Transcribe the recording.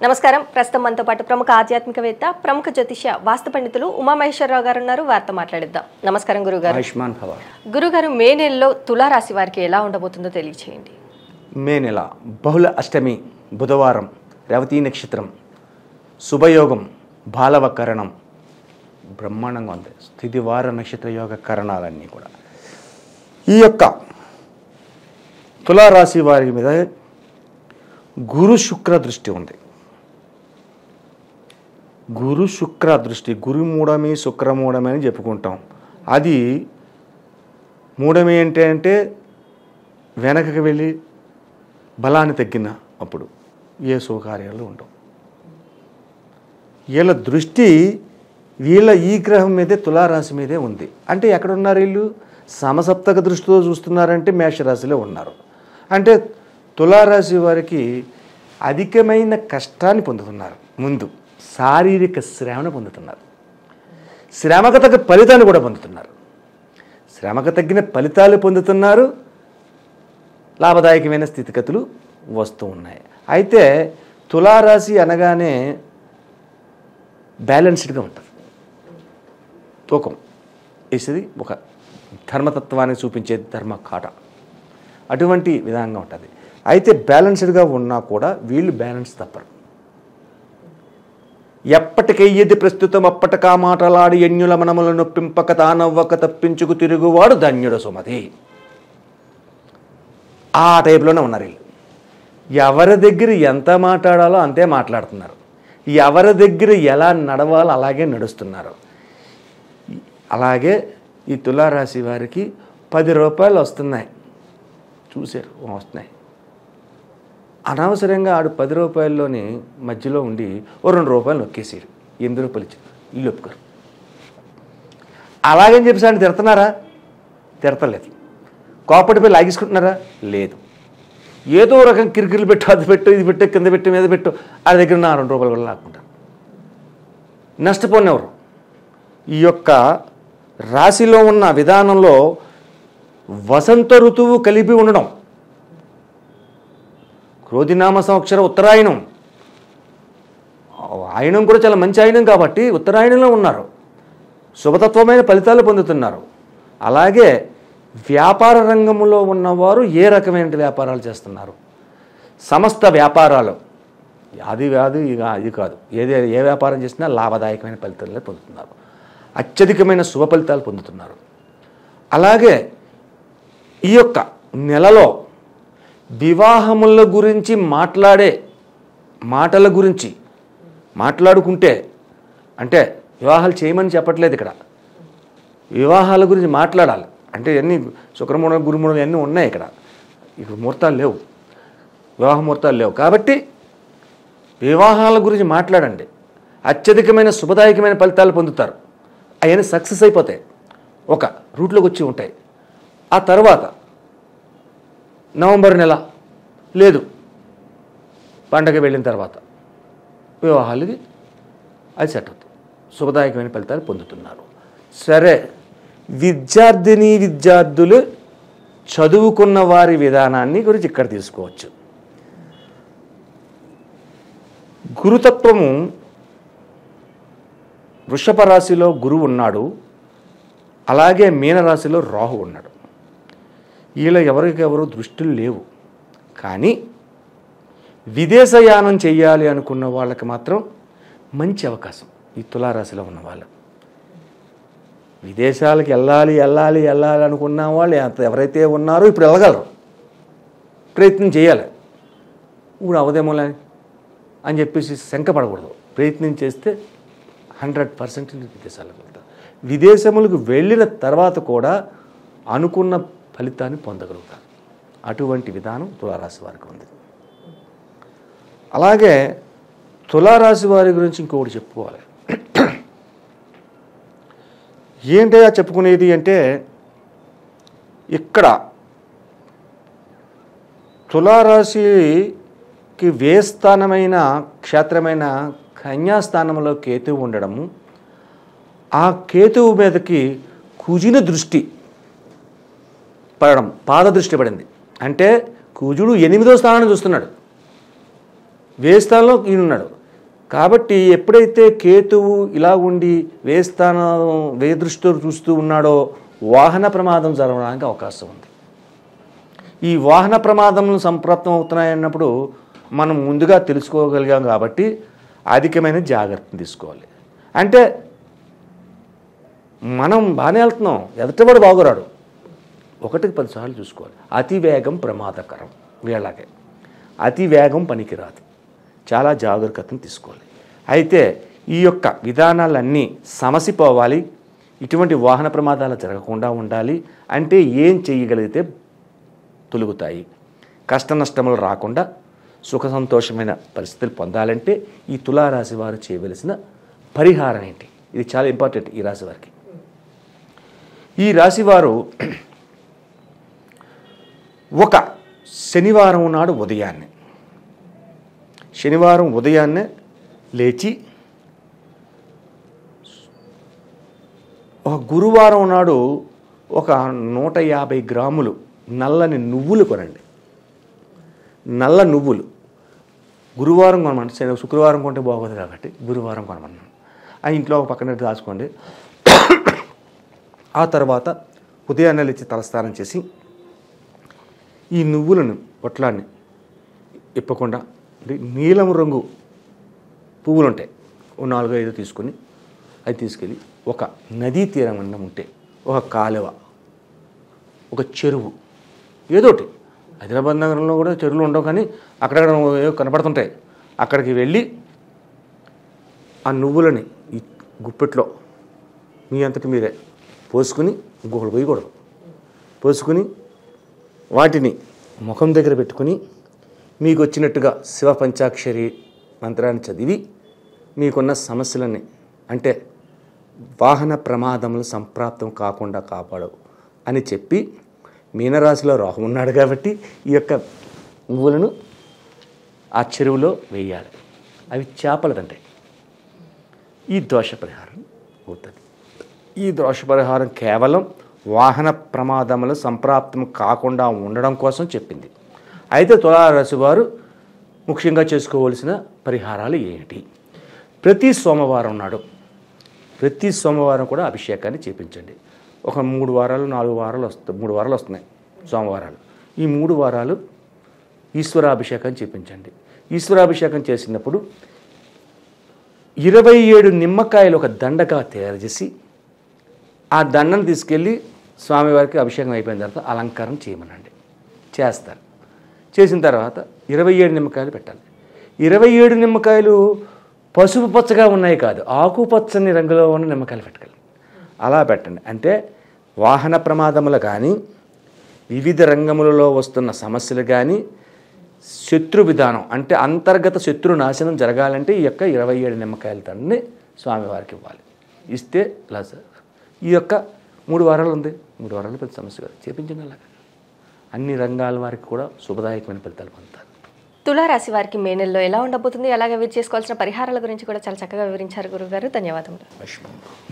నమస్కారం. ప్రస్తుతం మనతో పాటు ప్రముఖ ఆధ్యాత్మికవేత్త, ప్రముఖ జ్యోతిష్య వాస్తు పండితులు ఉమామహేశ్వరరావు గారు ఉన్నారు. వారితో మాట్లాడిద్దాం. నమస్కారం గురుగారు. ఆయుష్మాన్ భవ. గురుగారు, మే నెలలో తులారాశి వారికి ఎలా ఉండబోతుందో తెలియచేయండి. మే నెల బహుళ అష్టమి, బుధవారం, రేవతి నక్షత్రం, శుభయోగం, బాలవకరణం, బ్రహ్మాండంగా ఉంది. స్థితివార నక్షత్ర యోగ కరణాలన్నీ కూడా ఈ యొక్క తులారాశి వారి మీద గురు శుక్ర దృష్టి ఉంది. గురు శుక్ర దృష్టి, గురు మూఢమి శుక్ర మూఢమి అని చెప్పుకుంటాం. అది మూఢమి అంటే వెనకకి వెళ్ళి బలాన్ని తగ్గిన అప్పుడు ఏ శుభకార్యాలు ఉండవు. వీళ్ళ దృష్టి వీళ్ళ ఈ గ్రహం మీదే, తులారాశి మీదే ఉంది. అంటే ఎక్కడున్నారు వీళ్ళు? సమసప్తక దృష్టితో చూస్తున్నారంటే మేషరాశిలో ఉన్నారు. అంటే తులారాశి వారికి అధికమైన కష్టాన్ని పొందుతున్నారు. ముందు శారీరక శ్రమను పొందుతున్నారు, శ్రమకు తగ్గ ఫలితాన్ని కూడా పొందుతున్నారు. శ్రమకు తగ్గిన ఫలితాలు పొందుతున్నారు, లాభదాయకమైన స్థితిగతులు వస్తూ ఉన్నాయి. అయితే తులారాశి అనగానే బ్యాలెన్స్డ్గా ఉంటుంది. తూకం వేసేది ఒక ధర్మతత్వాన్ని చూపించే ధర్మ కాట, అటువంటి విధంగా ఉంటుంది. అయితే బ్యాలెన్స్డ్గా ఉన్నా కూడా వీళ్ళు బ్యాలెన్స్ తప్పరు. ఎప్పటికెయ్యది ప్రస్తుతం అప్పటికా మాటలాడి ఎన్యుల మనముల నొప్పింపక తానవ్వక తప్పించుకు తిరుగువాడు ధన్యుడు సుమతి. ఆ టైప్లోనే ఉన్నారు వీళ్ళు. ఎవరి దగ్గర ఎంత మాట్లాడాలో అంతే మాట్లాడుతున్నారు, ఎవరి దగ్గర ఎలా నడవాలో అలాగే నడుస్తున్నారు. అలాగే ఈ తులారాశి వారికి 10 రూపాయలు వస్తున్నాయి, చూశారు వస్తున్నాయి. అనవసరంగా ఆడు 10 రూపాయల్లోని మధ్యలో ఉండి ఓ 2 రూపాయలు నొక్కేసాడు. 8 రూపాయలు ఇచ్చారు, ఇల్లు ఒప్పుకోరు. అలాగని చెప్పేసి ఆయన తిడుతున్నారా? తిడతలేదు. కోపడిపోయి లాగేసుకుంటున్నారా? లేదు. ఏదో రకం కిరికిరిలు పెట్టు, అది పెట్టు, ఇది పెట్టు, కింద పెట్టు, మీద పెట్టు, ఆ దగ్గర నా 2 రూపాయలు కూడా లాక్కుంటారు. నష్టపోయినెవరు? ఈ యొక్క రాశిలో ఉన్న విధానంలో వసంత ఋతువు కలిపి ఉండడం, క్రోధినామ సంవత్సర ఉత్తరాయణం, ఆయనం కూడా చాలా మంచి ఆయనం కాబట్టి ఉత్తరాయణంలో ఉన్నారు, శుభతత్వమైన ఫలితాలు పొందుతున్నారు. అలాగే వ్యాపార రంగంలో ఉన్నవారు ఏ రకమైన వ్యాపారాలు చేస్తున్నారు? సమస్త వ్యాపారాలు, అది కాదు ఇది కాదు, ఏ వ్యాపారం చేసినా లాభదాయకమైన ఫలితాలే పొందుతున్నారు, అత్యధికమైన శుభ ఫలితాలు పొందుతున్నారు. అలాగే ఈ యొక్క నెలలో వివాహముల గురించి మాట్లాడే మాటల గురించి మాట్లాడుకుంటే, అంటే వివాహాలు చేయమని చెప్పట్లేదు ఇక్కడ, వివాహాల గురించి మాట్లాడాలి అంటే అన్నీ శుక్రమూఢం గురుమూఢం అన్నీ ఉన్నాయి ఇక్కడ. ఇక్కడ ముహూర్తాలు లేవు, వివాహ ముహూర్తాలు లేవు కాబట్టి వివాహాల గురించి మాట్లాడండి. అత్యధికమైన శుభదాయకమైన ఫలితాలు పొందుతారు. అవన్నీ సక్సెస్ అయిపోతాయి, ఒక రూట్లోకి వచ్చి ఉంటాయి. ఆ తర్వాత నవంబర్ నెల లేదు, పండగ వెళ్ళిన తర్వాత వివాహాలకి అది సెట్ అవుతుంది, శుభదాయకమైన ఫలితాలు పొందుతున్నారు. సరే, విద్యార్థులు చదువుకున్న వారి విధానాన్ని గురించి ఇక్కడ తీసుకోవచ్చు. గురుతత్వము వృషభ రాశిలో గురువు ఉన్నాడు, అలాగే మీనరాశిలో రాహు ఉన్నాడు. వీళ్ళ ఎవరికెవరు దృష్టిలు లేవు. కానీ విదేశయానం చేయాలి అనుకున్న వాళ్ళకి మాత్రం మంచి అవకాశం. ఈ తులారాశిలో ఉన్న వాళ్ళు విదేశాలకు వెళ్ళాలి అనుకున్న వాళ్ళు ఎవరైతే ఉన్నారో ఇప్పుడు వెళ్ళగలరు, ప్రయత్నం చేయాలి. ఇప్పుడు అవదేమోలే అని చెప్పేసి శంకపడకూడదు. ప్రయత్నం చేస్తే 100% విదేశాలకు వెళ్తారు. విదేశములకు వెళ్ళిన తర్వాత కూడా అనుకున్న ఫలితాన్ని పొందగలుగుతారు. అటువంటి విధానం తులారాశి వారికి ఉంది. అలాగే తులారాశి వారి గురించి ఇంకొకటి చెప్పుకోవాలి. ఏంటో చెప్పుకునేది అంటే, ఇక్కడ తులారాశికి వ్యయస్థానమైన క్షేత్రమైన కన్యాస్థానంలో కేతువు ఉండడము, ఆ కేతువు మీదకి కుజిన దృష్టి పడడం, పాద దృష్టి పడింది. అంటే కుజుడు 8వ స్థానాన్ని చూస్తున్నాడు. వేస్తాలో ఈయనున్నాడు. కాబట్టి ఎప్పుడైతే కేతువు ఇలా ఉండి వేస్థానం దృష్టితో చూస్తూ ఉన్నాడో వాహన ప్రమాదం జరగడానికి అవకాశం ఉంది. ఈ వాహన ప్రమాదములు సంప్రాప్తం అవుతున్నాయన్నప్పుడు మనం ముందుగా తెలుసుకోగలిగాం కాబట్టి అధికమైన జాగ్రత్తలు తీసుకోవాలి. అంటే మనం బాగానే వెళ్తున్నాం, ఎదుటివాడు బాగురాడు, 1-10 సార్లు చూసుకోవాలి. అతి వేగం ప్రమాదకరం. వీళ్ళకే అతి వేగం పనికిరాదు, చాలా జాగ్రత్తను తీసుకోవాలి. అయితే ఈ యొక్క విధానాలన్నీ సమసిపోవాలి, ఇటువంటి వాహన ప్రమాదాలు జరగకుండా ఉండాలి అంటే ఏం చేయగలిగితే తొలుగుతాయి, కష్ట నష్టములు రాకుండా సుఖ సంతోషమైన పరిస్థితులు పొందాలంటే ఈ తులారాశి వారు చేయవలసిన పరిహారం ఏంటి? ఇది చాలా ఇంపార్టెంట్ ఈ రాశి వారికి. ఈ రాశి వారు ఒక శనివారం నాడు ఉదయాన్నే లేచి ఒక గురువారం నాడు ఒక 150 గ్రాములు నల్లని నువ్వులు కొనండి. నల్ల నువ్వులు గురువారం కొనమని, శుక్రవారం కొంటే బాగోదు కాబట్టి గురువారం కొనమన్నాను. ఆ ఇంట్లో ఒక పక్కన దాచుకోండి. ఆ తర్వాత ఉదయాన్నే లేచి తలస్నానం చేసి ఈ నువ్వులను పొట్లాన్ని ఇప్పకుండా నీలం రంగు పువ్వులు ఉంటాయి, 4-5 తీసుకొని అది తీసుకెళ్ళి ఒక నదీ తీరం అన్నం ఉంటే, ఒక కాలువ, ఒక చెరువు, ఏదోటి. హైదరాబాద్ నగరంలో కూడా చెరువులు ఉండవు, కానీ అక్కడక్కడ కనపడుతుంటాయి. అక్కడికి వెళ్ళి ఆ నువ్వులని ఈ గుప్పెట్లో మీ అంతటి మీరే పోసుకుని, ఇంకొకటి పోయకూడదు, పోసుకుని వాటిని ముఖం దగ్గర పెట్టుకుని మీకు వచ్చినట్టుగా శివ పంచాక్షరి మంత్రాన్ని చదివి మీకున్న సమస్యలని, అంటే వాహన ప్రమాదములు సంప్రాప్తం కాకుండా కాపాడవు అని చెప్పి, మీనరాశిలో రాహు ఉన్నాడు కాబట్టి ఈ యొక్క నువ్వులను ఆ చెరువులో వేయాలి. అవి చేపలు తింటాయి. ఈ దోష పరిహారం అవుతుంది. ఈ దోష పరిహారం కేవలం వాహన ప్రమాదములు సంప్రాప్తం కాకుండా ఉండడం కోసం చెప్పింది. అయితే తులారాశి వారు ముఖ్యంగా చేసుకోవలసిన పరిహారాలు ఏంటి? ప్రతి సోమవారం నాడు, ప్రతి సోమవారం కూడా అభిషేకాన్ని చేపించండి. ఒక 3 వారాలు 4 వారాలు వస్తాయి, 3 వారాలు వస్తున్నాయి సోమవారాలు. ఈ 3 వారాలు ఈశ్వరాభిషేకం చేపించండి. ఈశ్వరాభిషేకం చేసినప్పుడు 27 నిమ్మకాయలు ఒక దండగా తయారు చేసి ఆ దండను తీసుకెళ్ళి స్వామివారికి అభిషేకం అయిపోయిన తర్వాత అలంకారం చేయమనండి. చేస్తారు. చేసిన తర్వాత 27 నిమ్మకాయలు పెట్టాలి. 27 నిమ్మకాయలు పసుపు పచ్చగా ఉన్నాయి కాదు, ఆకుపచ్చని రంగులో ఉన్న నిమ్మకాయలు పెట్టాలి. అలా పెట్టండి. అంటే వాహన ప్రమాదములు కానీ, వివిధ రంగములలో వస్తున్న సమస్యలు కానీ, శత్రు విధానం అంటే అంతర్గత శత్రు నాశనం జరగాలంటే ఈ యొక్క 27 నిమ్మకాయల దండని స్వామివారికి ఇవ్వాలి. ఇస్తే ఇలా సార్ ఈ యొక్క 3 వారాలు ఉంది, 3 వారాలు పెద్ద సమస్య కాదు, చేపించండి. అలాగా అన్ని రంగాల వారికి కూడా శుభదాయకమైన ఫలితాలు పొందుతారు. తులారాశి వారికి మే నెలలో ఎలా ఉండబోతుంది, అలాగే వీరు చేసుకోవాల్సిన పరిహారాల గురించి కూడా చాలా చక్కగా వివరించారు గురుగారు. ధన్యవాదములు.